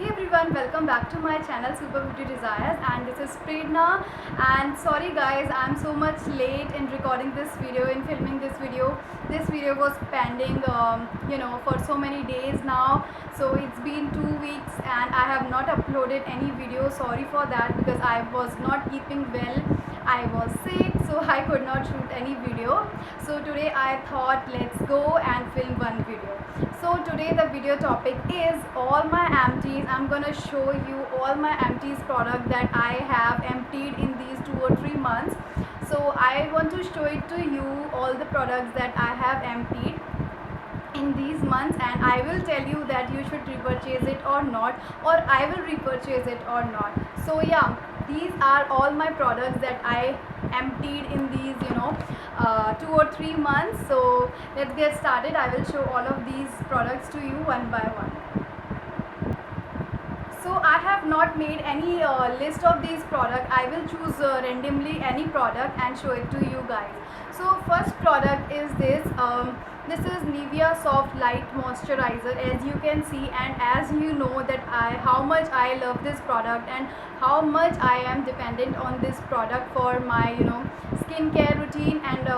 Hey everyone, welcome back to my channel Super Beauty Desires, and this is Prerna. And sorry guys, I'm so much late in recording this video, in filming this video. This video was pending for so many days now. So it's been 2 weeks and I have not uploaded any video. Sorry for that because I was not keeping well. I was sick, so I could not shoot any video. So today I thought let's go and film one video. So today the video topic is all my empties. I'm gonna show you all my empties product that I have emptied in these 2 or 3 months. So I want to show it to you, all the products that I have emptied in these months, and I will tell you that you should repurchase it or not, or I will repurchase it or not. So yeah, these are all my products that I emptied in these 2 or 3 months. So let's get started. I will show all of these products to you one by one. So I have not made any list of these products. I will choose randomly any product and show it to you guys. So first product is this. This is Nivea Soft Light Moisturizer, as you can see, and as you know that how much I love this product and how much I am dependent on this product for my skincare routine and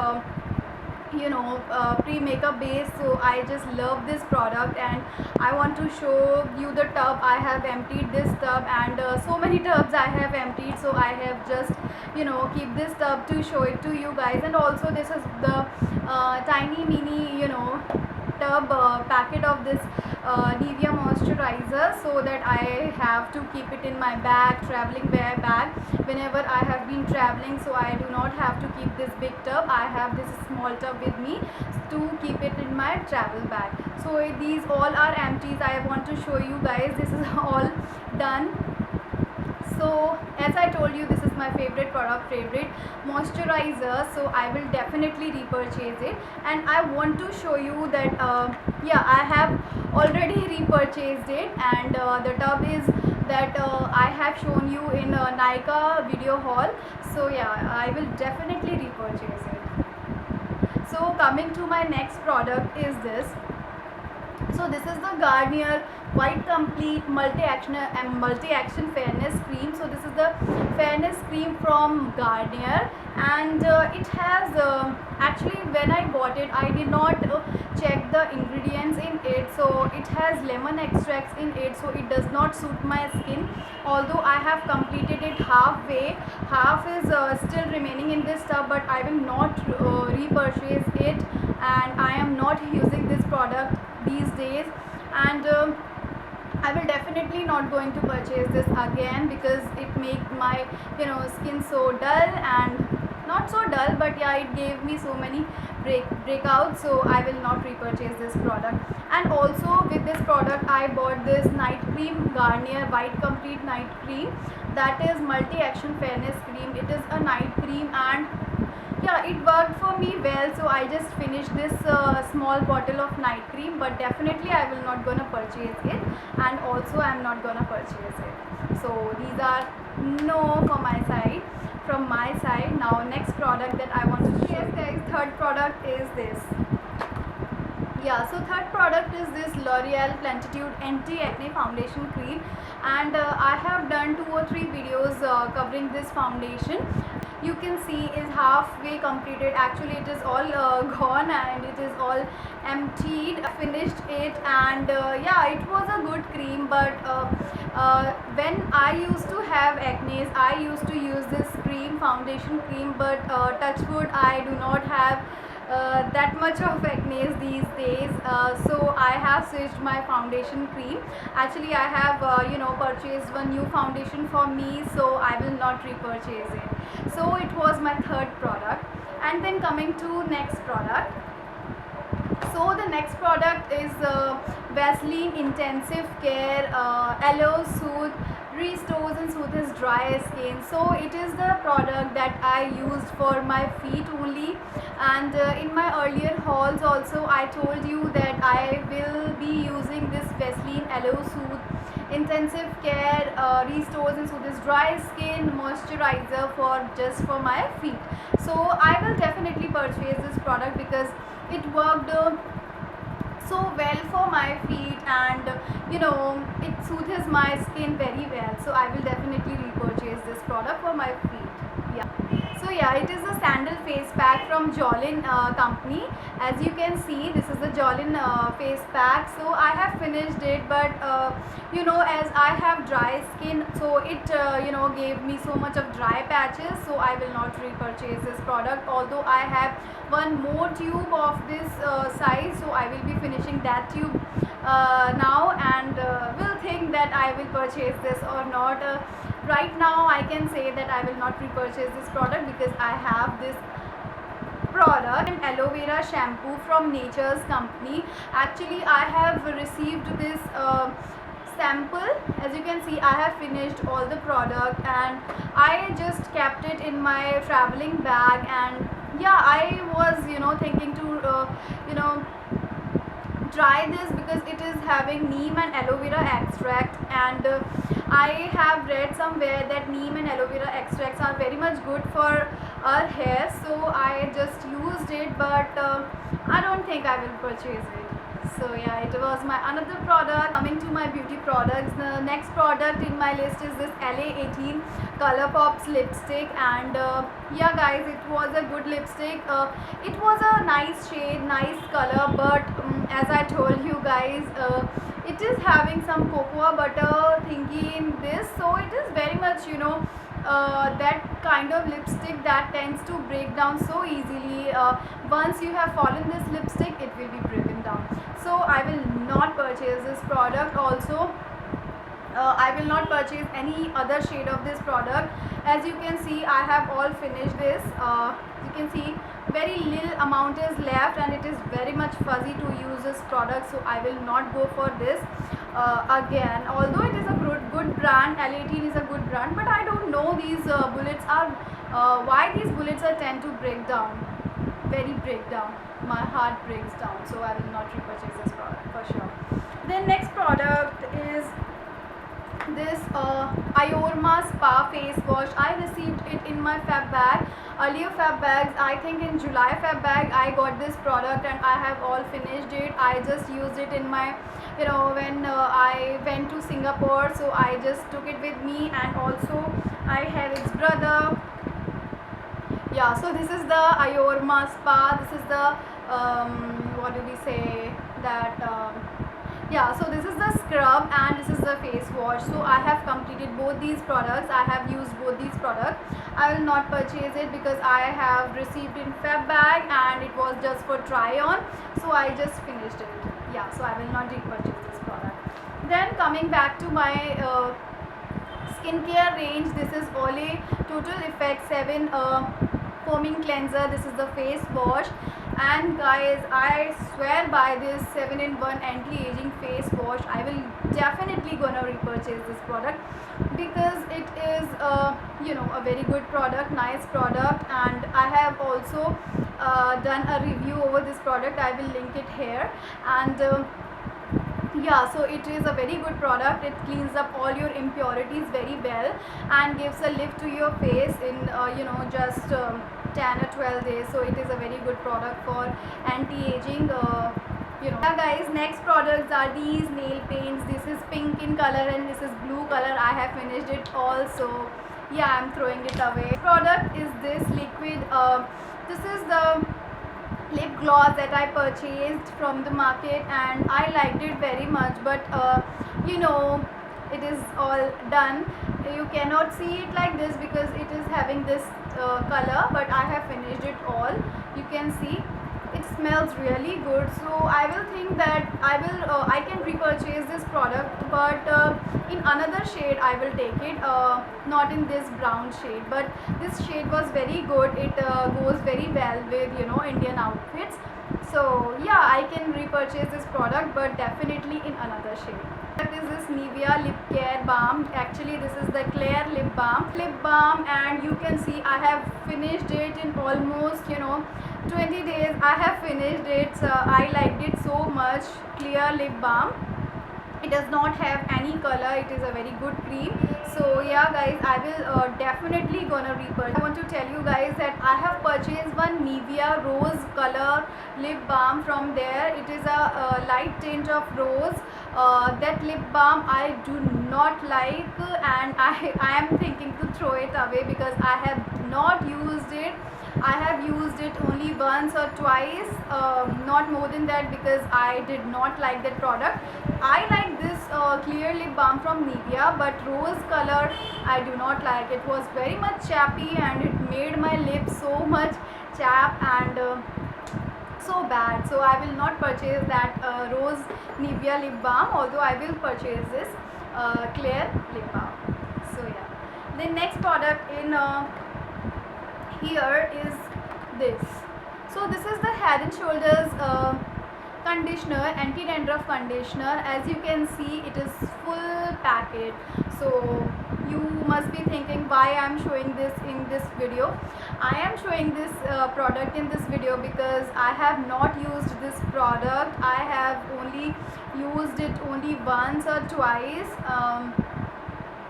pre-makeup base. So I just love this product, and I want to show you the tub. I have emptied this tub, and so many tubs I have emptied, so I have just keep this tub to show it to you guys. And also this is the tiny mini tub packet of this Nivea moisturizer, so that I have to keep it in my bag, traveling bag, whenever I have been traveling. So I do not have to keep this big tub. I have this small tub with me to keep it in my travel bag. So these all are empties. I want to show you guys, this is all done. So as I told you, this is my favorite moisturizer, so I will definitely repurchase it. And I want to show you that yeah, I have already repurchased it, and the tub is that I have shown you in Nykaa video haul. So yeah, I will definitely repurchase it. So coming to my next product is this. So this is the Garnier White Complete Multi-Action Fairness Cream. So this is the fairness cream from Garnier, and it has actually, when I bought it, I did not check the ingredients in it. So it has lemon extracts in it, so it does not suit my skin. Although I have completed it halfway, half is still remaining in this tub, but I will not repurchase it, and I am not using this product these days. And I will definitely not going to purchase this again because it make my skin so dull, and not so dull, but yeah, it gave me so many breakouts. So I will not repurchase this product. And also with this product I bought this night cream, Garnier White Complete Night Cream, that is multi-action fairness cream. It is a night cream, and yeah, it worked for me well. So I just finished this small bottle of night cream, but definitely I will not gonna purchase it, and also I'm not gonna purchase it. So these are no for my side, from my side. Now next product that I want to share, guys, third product is this. Yeah, so third product is this L'Oreal Plentitude Anti-Acne Foundation Cream, and I have done 2 or 3 videos covering this foundation. You can see is halfway completed. Actually it is all gone, and it is all emptied. I finished it, and yeah, it was a good cream, but when I used to have acne, I used to use this foundation cream, but touch wood, I do not have that much of acne these days. So I have switched my foundation cream. Actually I have purchased one new foundation for me, so I will not repurchase it. So it was my third product. And then coming to next product. So the next product is Vaseline Intensive Care Aloe Soothe Restores and Soothes Dry Skin. So it is the product that I used for my feet only, and in my earlier hauls also I told you that I will be using this Vaseline Aloe Soothe Intensive Care Restores and Soothes Dry Skin Moisturizer for my feet. So I will definitely purchase this product because it worked so well for my feet, and it soothes my skin very well. So I will definitely repurchase this product for my feet. Yeah. So yeah, it is a sandal face pack from Jolin company. As you can see, this is the Jolin face pack. So I have finished it, but as I have dry skin, so it gave me so much of dry patches. So I will not repurchase this product. Although I have one more tube of this size, so I will be finishing that tube now, and will think that I will purchase this or not. Right now I can say that I will not repurchase this product because I have this product, an aloe vera shampoo from Nature's company. Actually I have received this sample. As you can see, I have finished all the product and I just kept it in my traveling bag. And yeah, I was thinking to try this because it is having neem and aloe vera extract, and I have read somewhere that neem and aloe vera extracts are very much good for our hair. So I just used it, but I don't think I will purchase it. So yeah, it was my another product. Coming to my beauty products, the next product in my list is this LA18 Color Pops lipstick. And yeah guys, it was a good lipstick. It was a nice shade, nice color, but as I told you guys, it is having some cocoa butter thingy in this. So it is very much that kind of lipstick that tends to break down so easily. Once you have fallen this lipstick, it will be broken down. So I will not purchase this product. Also I will not purchase any other shade of this product. As you can see, I have all finished this. You can see very little amount is left and it is very much fuzzy to use this product, so I will not go for this again. Although it is a good brand, LA18 is a good brand, but I don't know these bullets are why these bullets are tend to break down, very break down. My heart breaks down, so I will not repurchase this product for sure. Then next product is this Iorma Spa face wash. I received it in my fab bag. Earlier fab bags, I think in July fab bag, I got this product and I have all finished it. I just used it in my when I went to Singapore, so I just took it with me. And also I have its brother. Yeah, so this is the Iorma Spa. This is the what do we say that yeah, so this is the scrub and this is the face wash. So I have completed both these products. I have used both these products. I will not purchase it because I have received in fab bag and it was just for try on, so I just finished it. Yeah, so I will not repurchase this product. Then coming back to my skincare range, this is Olay Total Effect 7 foaming cleanser. This is the face wash, and guys, I swear by this 7-in-1 anti-aging face wash. I will definitely gonna repurchase this product because it is a very good product, nice product. And I have also done a review over this product. I will link it here. And yeah, so it is a very good product. It cleans up all your impurities very well and gives a lift to your face in just 10 or 12 days. So it is a very good product for anti-aging. Yeah guys, next products are these nail paints. This is pink in color and this is blue color. I have finished it also. Yeah, I'm throwing it away. Product is this liquid. This is the lip gloss that I purchased from the market and I liked it very much, but it is all done. You cannot see it like this because it is having this color, but I have finished it all. You can see it smells really good, so I will think that I can repurchase this product, but in another shade I will take it, not in this brown shade, but this shade was very good. It goes very well with Indian outfits. So yeah, I can repurchase this product, but definitely in another shade. That is this Nivea lip care balm. Actually this is the Clear lip balm, and you can see I have finished it in almost 20 days. I have finished it. So I liked it so much. Clear lip balm. It does not have any color. It is a very good cream. So yeah guys, I will definitely gonna repurchase. I want to tell you guys that I have purchased one Nivea rose color lip balm from there. It is a light tint of rose that lip balm I do not like, and I am thinking to throw it away because I have not used it. I have used it only once or twice, not more than that, because I did not like that product. I like this clear lip balm from Nivea, but rose color I do not like. It was very much chappy and it made my lips so much chap and so bad. So I will not purchase that rose Nivea lip balm, although I will purchase this clear lip balm. So yeah, the next product in here is this. So this is the Head and Shoulders conditioner, anti-dandruff conditioner. As you can see, it is full packet. So you must be thinking why I am showing this in this video. I am showing this product in this video because I have not used this product. I have only used it only once or twice.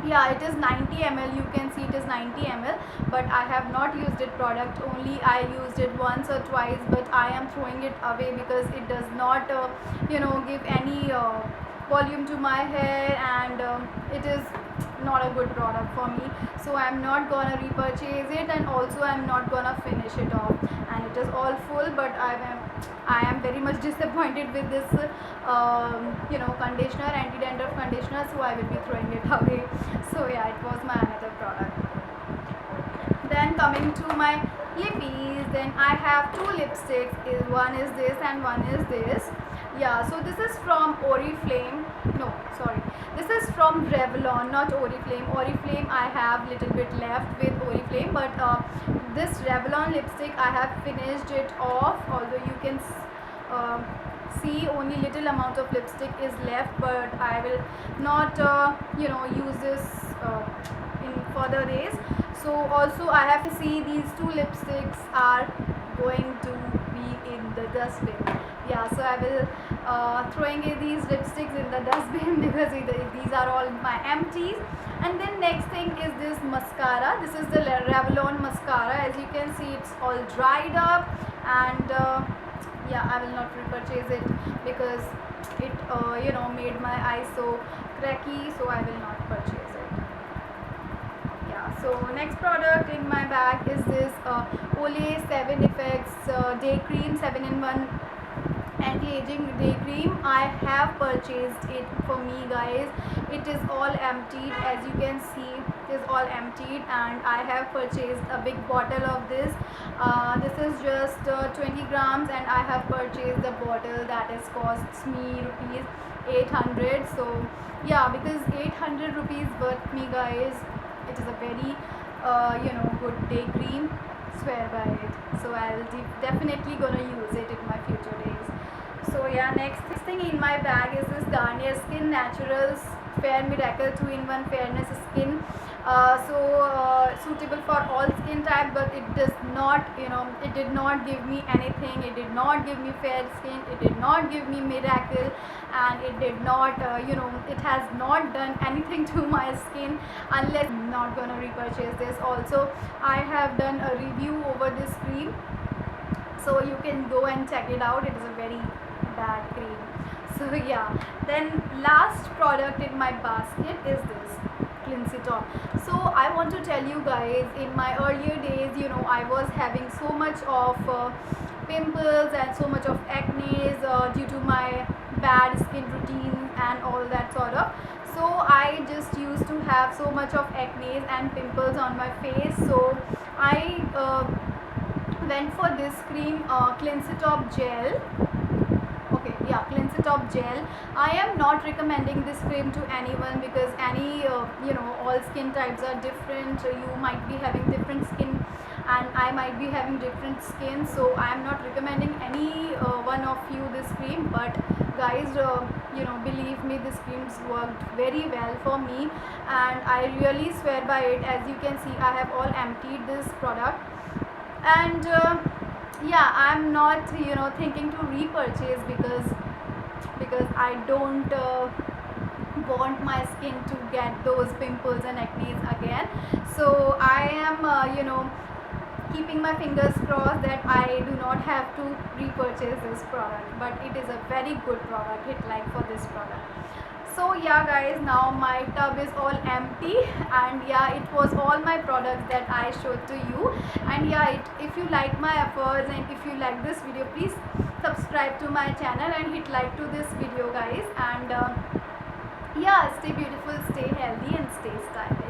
Yeah, it is 90 ml. You can see it is 90 ml, but I have not used it product. Only I used it once or twice, but I am throwing it away because it does not give any volume to my hair, and it is not a good product for me. So I'm not gonna repurchase it, and also I'm not gonna finish it off, and it is all full. But I am very much disappointed with this conditioner, anti-dandruff conditioner, so I will be throwing it away. So yeah, it was my another product. Then coming to my lippies, then I have two lipsticks. One is this and one is this. Yeah, so this is from Oriflame. No, sorry, this is from Revlon, not Oriflame. Oriflame I have little bit left with Oriflame, but this Revlon lipstick I have finished it off, although you can see only little amount of lipstick is left, but I will not use this in further days. So also I have to see these two lipsticks are going to be in the dustbin. Yeah, so I will throwing these lipsticks in the dustbin because these are all my empties. And then next thing is this mascara. This is the Revlon mascara. As you can see, it's all dried up, and yeah, I will not repurchase it because it made my eyes so cracky, so I will not purchase it. Yeah, so next product in my bag is this Olay 7 Effects Day Cream, 7-in-1 anti-aging day cream. I have purchased it for me, guys. It is all emptied. As you can see, it is all emptied, and I have purchased a big bottle of this. This is just 20 grams, and I have purchased the bottle that is costs me rupees 800. So yeah, because 800 rupees worth me, guys. It is a very good day cream. Swear by it. So I'll definitely gonna use it in my future days. So yeah, next thing in my bag is this Garnier Skin Naturals Fair Miracle 2-in-1 Fairness Skin. Suitable for all skin type, but it does not, it did not give me anything. It did not give me fair skin. It did not give me miracle, and it did not, it has not done anything to my skin. Unless I'm not gonna repurchase this. Also, I have done a review over this cream, so you can go and check it out. It is a very bad cream. So yeah, then last product in my basket is this Cleanse Top. So I want to tell you guys, in my earlier days, I was having so much of pimples and so much of acne due to my bad skin routine and all that sort of. So I just used to have so much of acne and pimples on my face. So I went for this cream, Cleanse Top Gel. Okay, yeah, Cleanse Top Gel. I am not recommending this cream to anyone because all skin types are different. You might be having different skin, and I might be having different skin. So I am not recommending any one of you this cream. But guys, believe me, this cream's worked very well for me, and I really swear by it. As you can see, I have all emptied this product, and yeah, I'm not thinking to repurchase because I don't want my skin to get those pimples and acne again. So I am keeping my fingers crossed that I do not have to repurchase this product, but it is a very good product. Hit like for this product. So yeah guys, now my tub is all empty, and yeah, it was all my products that I showed to you. And yeah, if you like my efforts and if you like this video, please subscribe to my channel and hit like to this video guys. And yeah, stay beautiful, stay healthy and stay stylish.